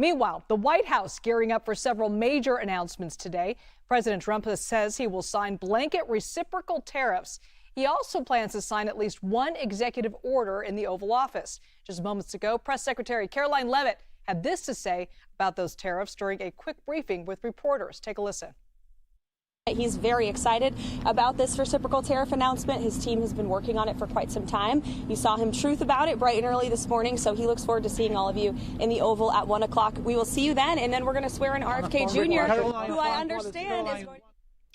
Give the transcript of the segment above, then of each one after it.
Meanwhile, the White House gearing up for several major announcements today. President Trump says he will sign blanket reciprocal tariffs. He also plans to sign at least one executive order in the Oval Office. Just moments ago, Press Secretary Caroline Leavitt had this to say about those tariffs during a quick briefing with reporters. Take a listen. He's very excited about this reciprocal tariff announcement. His team has been working on it for quite some time. You saw him truth about it bright and early this morning, so he looks forward to seeing all of you in the Oval at 1 o'clock. We will see you then, and then we're going to swear in RFK Jr., who I understand is going to...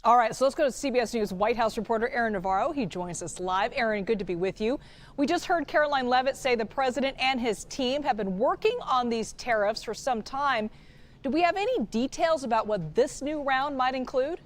All right, so let's go to CBS News White House reporter Aaron Navarro. He joins us live. Aaron, good to be with you. We just heard Caroline Leavitt say the president and his team have been working on these tariffs for some time. Do we have any details about what this new round might include?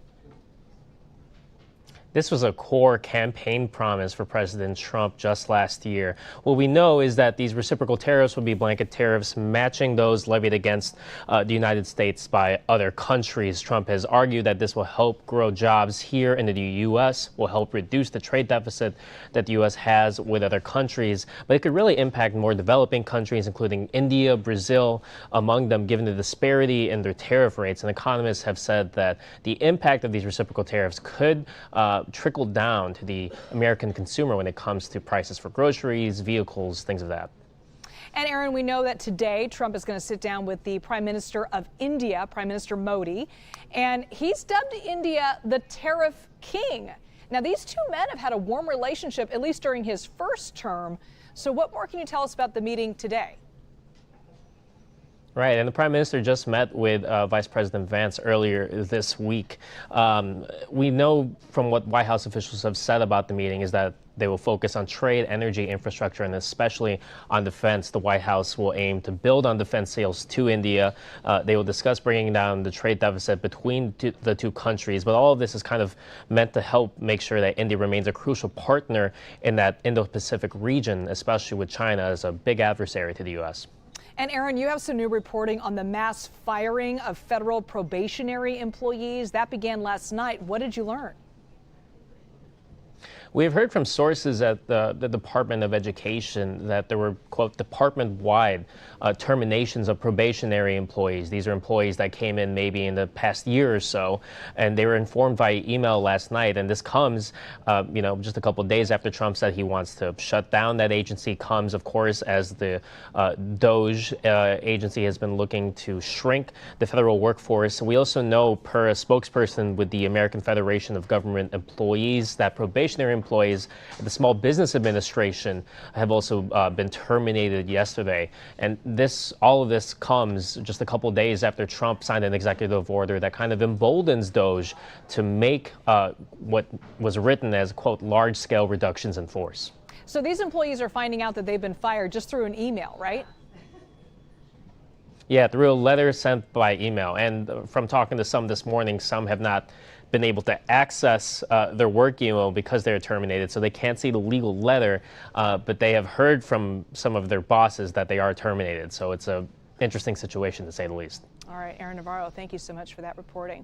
This was a core campaign promise for President Trump just last year. What we know is that these reciprocal tariffs will be blanket tariffs matching those levied against the United States by other countries. Trump has argued that this will help grow jobs here in the U.S., will help reduce the trade deficit that the U.S. has with other countries, but it could really impact more developing countries, including India, Brazil, among them, given the disparity in their tariff rates. And economists have said that the impact of these reciprocal tariffs could trickle down to the American consumer when it comes to prices for groceries, vehicles, things of that. And Aaron, we know that today Trump is going to sit down with the Prime Minister of India, Prime Minister Modi, and he's dubbed India the Tariff King. Now, these two men have had a warm relationship, at least during his first term. So what more can you tell us about the meeting today? Right, and the Prime Minister just met with Vice President Vance earlier this week. We know from what White House officials have said about the meeting is that they will focus on trade, energy, infrastructure, and especially on defense. The White House will aim to build on defense sales to India. They will discuss bringing down the trade deficit between the two countries. But all of this is kind of meant to help make sure that India remains a crucial partner in that Indo-Pacific region, especially with China as a big adversary to the U.S. And Aaron, you have some new reporting on the mass firing of federal probationary employees. That began last night. What did you learn? We've heard from sources at the Department of Education that there were, quote, department-wide terminations of probationary employees. These are employees that came in maybe in the past year or so, and they were informed via email last night. And this comes, just a couple of days after Trump said he wants to shut down that agency. Comes, of course, as the DOGE agency has been looking to shrink the federal workforce. We also know, per a spokesperson with the American Federation of Government Employees, that probationary employees at the Small Business Administration have also been terminated yesterday. And all of this comes just a couple days after Trump signed an executive order that kind of emboldens DOGE to make what was written as, quote, large-scale reductions in force. So these employees are finding out that they've been fired just through an email, right? Yeah, through a letter sent by email. And from talking to some this morning, some have not been able to access their work email because they're terminated, so they can't see the legal letter, but they have heard from some of their bosses that they are terminated. So it's an interesting situation, to say the least. All right, Aaron Navarro, thank you so much for that reporting.